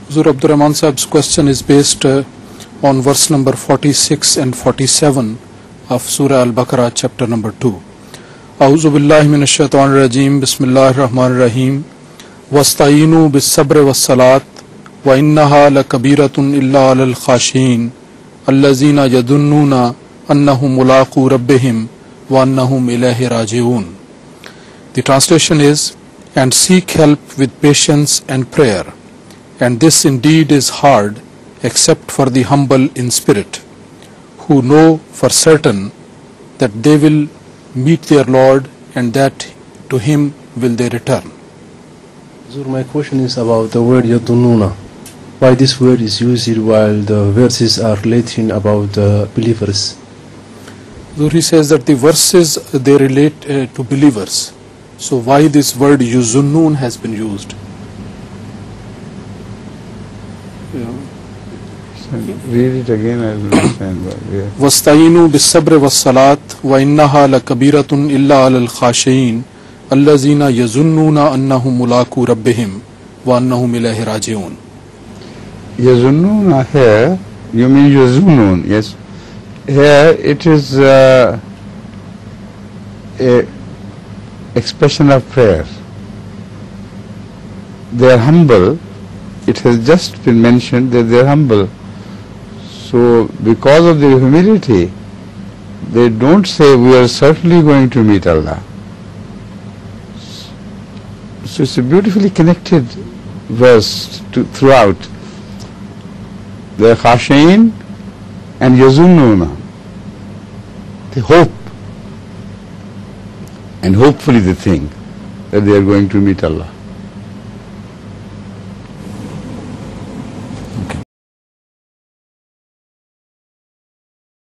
Huzur Abdur Rahman Sahib's question is based on verse number 46 and 47 of Surah Al-Bakarah, chapter number 2. A'udhu billahi minash shaitanir rajeem. Bismillahir rahmanir rahim. Wasta'inu bis-sabri was-salat wa innaha lakabiratun illa 'alal khashin allazina yadunnuna annahum mulaqu rabbihim wa annahum ilayhi raji'un. The translation is, and seek help with patience and prayer, and this indeed is hard except for the humble in spirit, who know for certain that they will meet their Lord and that to him will they return. Sir, my question is about the word yadunnuna. Why this word is used while the verses are relating about the believers? So he says that the verses they relate to believers. So why this word yuzunnun has been used? Read it again, I will understand. وَاسْتَعِينُوا بِالصَّبْرِ وَالصَّلَاةِ وَإِنَّهَا لَكَبِيرَةٌ إِلَّا عَلَى الْخَاشِعِينَ الَّذِينَ يَظُنُّونَ أَنَّهُمْ مُلَاقُو رَبِّهِمْ وَأَنَّهُمْ إِلَيْهِ راجعون. Yazunnuna here, you mean yuzunnun, yes. Here it is a expression of prayer. They are humble. It has just been mentioned that they are humble. So because of their humility, they don't say we are certainly going to meet Allah. So it's a beautifully connected verse throughout. They are khashin and yazunnuna. They hope, and hopefully they think that they are going to meet Allah.